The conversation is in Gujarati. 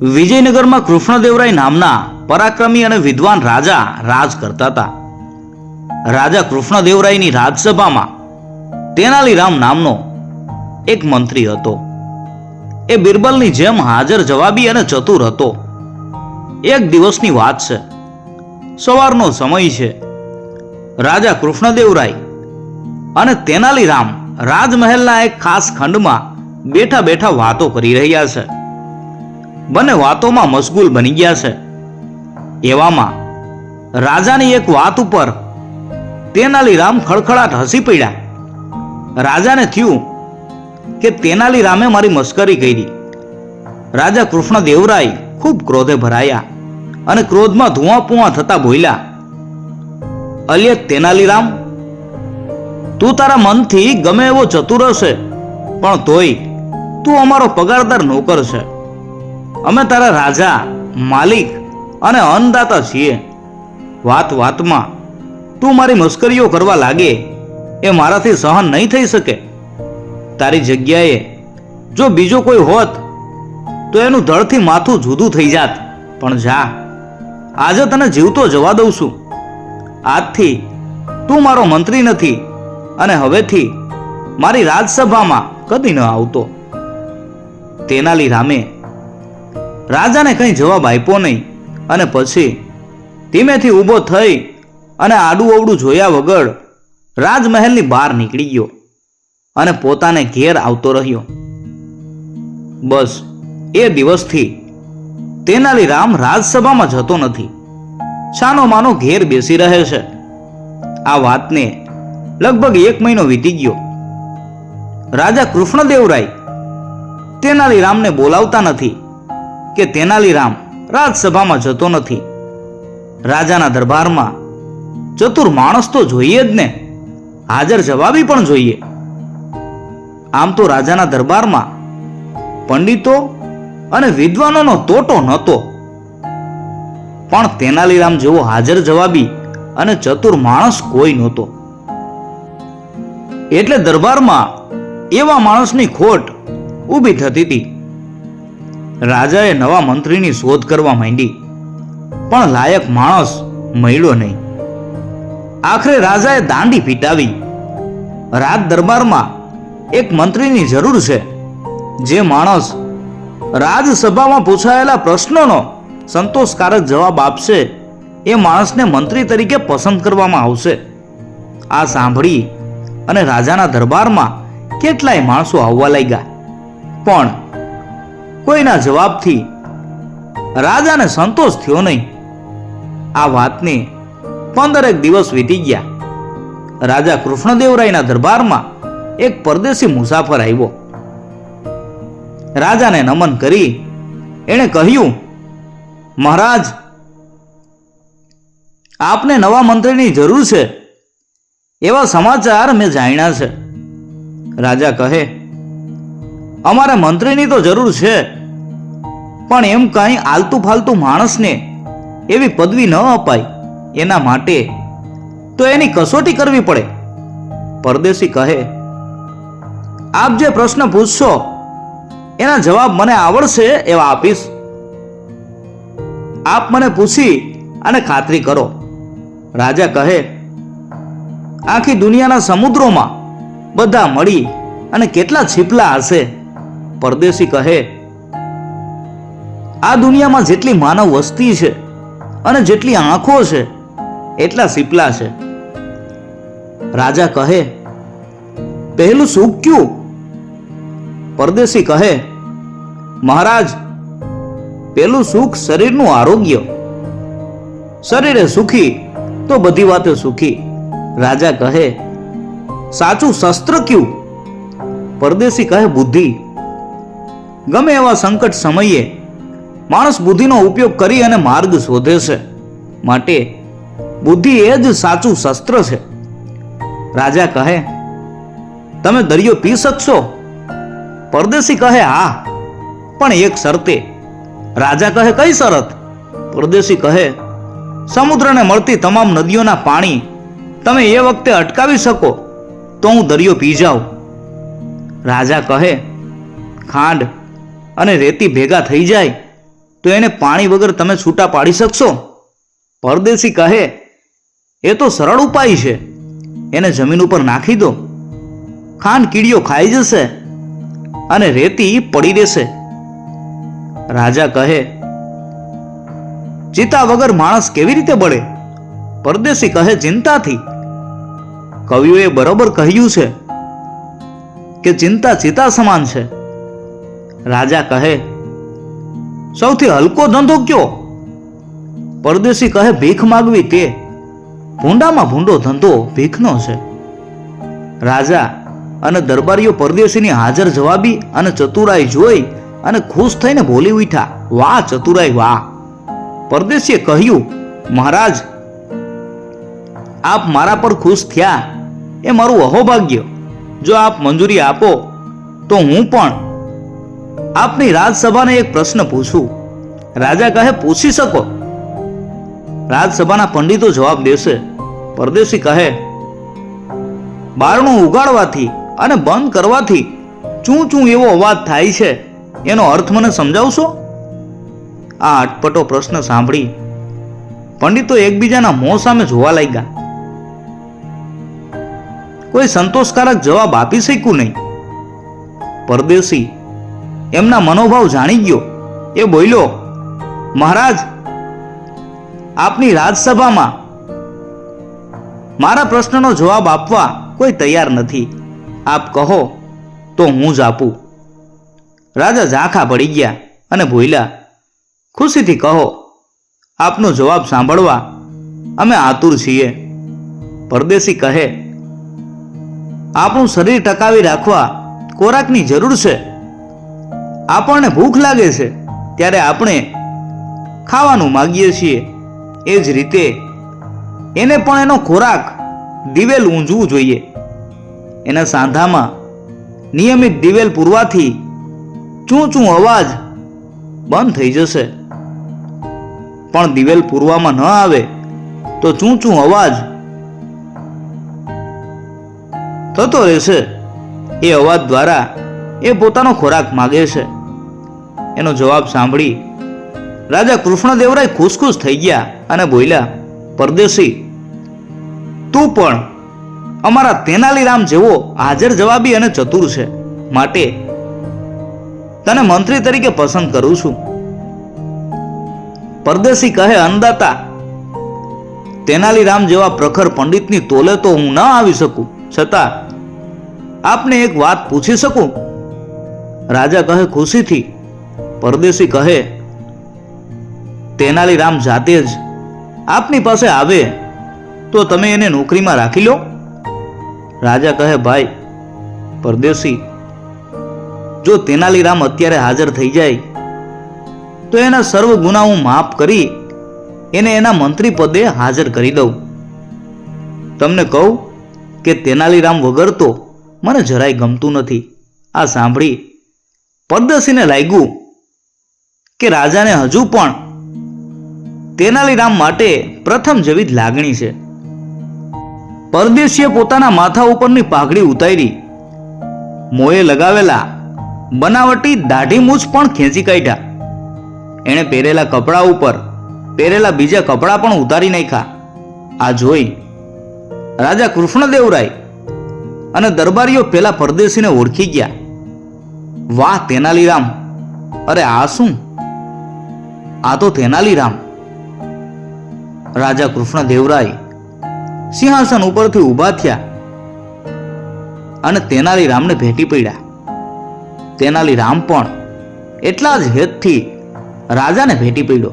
વિજયનગરમાં કૃષ્ણદેવરાય નામના પરાક્રમી અને વિદ્વાન રાજા રાજ કરતા હતા. રાજા કૃષ્ણદેવરાયની રાજસભામાં તેનાલીરામ નામનો એક મંત્રી હતો. એ બિરબલની જેમ હાજર જવાબી અને ચતુર હતો. એક દિવસની વાત છે. સવારનો સમય છે. રાજા કૃષ્ણદેવરાય અને તેનાલીરામ રાજમહેલના એક ખાસ ખંડમાં બેઠા બેઠા વાતો કરી રહ્યા છે. બંને વાતોમાં મશગુલ બની ગયા છે. એવામાં રાજાની એક વાત ઉપર તેનાલીરામ ખડખડાટ હસી પડ્યા. રાજાને થયું કે તેનાલીરામે મારી મસ્કરી કરી. રાજા કૃષ્ણદેવરાય ખૂબ ક્રોધે ભરાયા અને ક્રોધમાં ધુઆપુઆ થતા બોલ્યા, અલ્યે તેનાલીરામ, તું તારા મનથી ગમે એવો ચતુર હશે, પણ તોય તું અમારો પગારદાર નોકર છે. અમે તારા રાજા, માલિક અને અન્નદાતા છીએ. વાત વાતમાં તું મારી મસ્કરીઓ કરવા લાગે એ મારાથી સહન નહીં થઈ શકે. તારી જગ્યાએ જો બીજો કોઈ હોત તો એનું ધડથી માથું જુદું થઈ જાત. પણ જા, આજે તને જીવતો જવા દઉં છું. આજથી તું મારો મંત્રી નથી અને હવેથી મારી રાજસભામાં કદી ન આવતો. તેનાલીરામે રાજાને કંઈ જવાબ આપ્યો નહીં અને પછી ધીમેથી ઊભો થઈ અને આડું અવડું જોયા વગર રાજમહેલની બહાર નીકળી ગયો અને પોતાને ઘેર આવતો રહ્યો. બસ એ દિવસથી તેનાલીરામ રાજસભામાં જતો નથી. છાનો માનો ઘેર બેસી રહે છે. આ વાતને લગભગ 1 મહિનો વીતી ગયો. રાજા કૃષ્ણદેવરાય તેનાલીરામને બોલાવતા નથી કે તેનાલીરામ રાજસભામાં જતો નથી. રાજાના દરબારમાં ચતુર માણસ તો જોઈએ જ ને, હાજર જવાબી પણ જોઈએ. આમ તો રાજાના દરબારમાં પંડિતો અને વિદ્વાનોનો તોટો નહોતો, પણ તેનાલીરામ જેવો હાજર જવાબી અને ચતુર માણસ કોઈ નહોતો. એટલે દરબારમાં એવા માણસની ખોટ ઊભી થતી હતી. રાજાએ નવા મંત્રીની શોધ કરવા માંડી, પણ લાયક માણસ મળ્યો નહીં. આખરે રાજાએ દાંડી પીટાવી. રાજ દરબારમાં એક મંત્રીની જરૂર છે, જે માણસ રાજસભામાં પૂછાયેલા પ્રશ્નોનો સંતોષકારક જવાબ આપશે એ માણસને મંત્રી તરીકે પસંદ કરવામાં આવશે. આ સાંભળી અને રાજાના દરબારમાં કેટલાય માણસો આવવા લાગ્યા, પણ કોઈના જવાબથી રાજાને સંતોષ થયો નહીં. આ વાતને 15 દિવસ વીતી ગયા. રાજા કૃષ્ણદેવરાયના દરબારમાં એક પરદેશી મુસાફર આવ્યો. રાજાને નમન કરી એણે કહ્યું, મહારાજ, આપને નવા મંત્રીની જરૂર છે એવા સમાચાર મેં જાણ્યા છે. રાજા કહે, અમારે મંત્રીની તો જરૂર છે, પણ એમ કાંઈ આલતુ ફાલતુ માણસને એવી પદવી ન અપાય. એના માટે તો એની કસોટી કરવી પડે. પરદેશી કહે, આપ જે પ્રશ્ન પૂછશો એના જવાબ મને આવડશે એવા આપીશ. આપ મને પૂછી અને ખાતરી કરો. રાજા કહે, આખી દુનિયાના સમુદ્રોમાં બધા મળી અને કેટલા છીપલા હશે? પરદેશી કહે, આ દુનિયામાં જેટલી માનવ વસ્તી છે અને જેટલી આંખો છે એટલા છીપલા છે. રાજા કહે, પહેલું સુખ ક્યું? પરદેશી કહે, મહારાજ, પેલું સુખ શરીરનું આરોગ્ય. શરીરે સુખી તો બધી વાતે સુખી. રાજા કહે, સાચું શસ્ત્ર ક્યું? પરદેશી કહે, બુદ્ધિ. ગમે એવા સંકટ સમયે માણસ બુદ્ધિનો ઉપયોગ કરી અને માર્ગ શોધે છે, માટે બુદ્ધિ એ જ સાચું શસ્ત્ર છે. રાજા કહે, તમે દરિયો પી શકશો? પરદેશી કહે, હા, પણ એક શરતે. રાજા કહે, કઈ શરત? પરદેશી કહે, સમુદ્રને મળતી તમામ નદીઓના પાણી તમે એ વખતે અટકાવી શકો તો હું દરિયો પી જાઉં. રાજા કહે, ખાંડ અને રેતી ભેગા થઈ જાય તો એને પાણી વગર તમે છૂટા પાડી શકશો? પરદેશી કહે, એ તો સરળ ઉપાય છે. એને જમીન ઉપર નાખી દો, ખાન કીડીઓ ખાઈ જશે અને રેતી પડી રહેશે. રાજા કહે, ચિતા વગર માણસ કેવી રીતે બળે? પરદેશી કહે, ચિંતાથી. કવિઓએ બરોબર કહ્યું છે કે ચિંતા ચિતા સમાન છે. રાજા કહે, સૌથી હલકો ધંધો કયો? પરદેશી કહે, ભીખ માગવી તે. ભૂંડામાં ભૂંડો ધંધો ભીખનો છે. રાજા અને દરબારીઓ પરદેશીની હાજર જવાબી અને ચતુરાઈ જોઈ અને ખુશ થઈને બોલી ઉઠ્યા, વાહ ચતુરાઈ વાહ! પરદેશીએ કહ્યું, મહારાજ, આપ મારા પર ખુશ થયા એ મારું અહોભાગ્ય. જો આપ મંજૂરી આપો તો હું પણ આપની રાજસભાને એક પ્રશ્ન પૂછું. રાજા કહે, પૂછી શકો. રાજસભાના પંડિતો જવાબ દેશે. પરદેશી કહે, બારણું ઉગાડવાથી અને બંધ કરવાથી ચૂં ચૂં એવો અવાજ થાય છે, એનો અર્થ મને સમજાવશો? આ અટપટો પ્રશ્ન સાંભળી પંડિતો એકબીજાના મોં સામે જોવા લાગ્યા. કોઈ સંતોષકારક જવાબ આપી શક્યું નહીં. પરદેશી એમના મનોભાવ જાણી ગયો. એ બોલ્યો, મહારાજ, આપની રાજસભામાં મારા પ્રશ્નનો જવાબ આપવા કોઈ તૈયાર નથી. આપ કહો તો હું જ આપું. રાજા ઝાંખા પડી ગયા અને બોલ્યા, ખુશીથી કહો. આપનો જવાબ સાંભળવા અમે આતુર છીએ. પરદેશી કહે, આપણું શરીર ટકાવી રાખવા ખોરાકની જરૂર છે. આપણને ભૂખ લાગે છે ત્યારે આપણે ખાવાનું માગીએ છીએ. એ જ રીતે એને પણ એનો ખોરાક દિવેલ ઊંઝવું જોઈએ. એના સાંધામાં નિયમિત દિવેલ પૂરવાથી ચૂં ચૂં અવાજ બંધ થઈ જશે. પણ દિવેલ પૂરવામાં ન આવે તો ચૂં ચૂં અવાજ થતો રહેશે. એ અવાજ દ્વારા એ પોતાનો ખોરાક માગે છે. એનો જવાબ સાંભળી રાજા કૃષ્ણદેવરાય ખુશ થઈ ગયા અને બોલ્યા, પરદેશી, તું પણ અમારા તેનાલીરામ જેવો હાજર જવાબી અને ચતુર છે, માટે તને મંત્રી તરીકે પસંદ કરું છું. પરદેશી કહે, અન્નદાતા, તેનાલીરામ જેવા પ્રખર પંડિતની તોલે તો હું ન આવી શકું, છતાં આપને એક વાત પૂછી શકું? રાજા કહે, ખુશીથી. પરદેશી કહે, તેનાલીરામ જાતે જ આપની પાસે આવે તો તમે એને નોકરીમાં રાખી લો? રાજા કહે, ભાઈ પરદેશી, જો તેનાલીરામ અત્યારે હાજર થઈ જાય તો એના સર્વ ગુના હું માફ કરી એને એના મંત્રી પદે હાજર કરી દઉં. તમને કહું કે તેનાલીરામ વગર તો મને જરાય ગમતું નથી. આ સાંભળી પરદેશીને લાગ્યું કે રાજાને હજુ પણ તેનાલીરામ માટે પ્રથમ જેવી જ લાગણી છે. પરદેશીએ પોતાના માથા ઉપરની પાઘડી ઉતારી, મોએ લગાવેલા બનાવટી દાઢી મૂછ પણ ખેંચી કાઢ્યા. એણે પહેરેલા કપડા ઉપર પહેરેલા બીજા કપડા પણ ઉતારી નાખ્યા. આ જોઈ રાજા કૃષ્ણદેવરાય અને દરબારીઓ પેલા પરદેશીને ઓળખી ગયા. વાહ તેનાલીરામ! અરે આ શું? આ તો તેનાલીરામ! રાજા કૃષ્ણદેવરાય સિંહાસન ઉપરથી ઊભા થયા અને તેનાલીરામને ભેટી પડ્યા. તેનાલીરામ પણ એટલા જ હેતથી રાજાને ભેટી પડ્યો.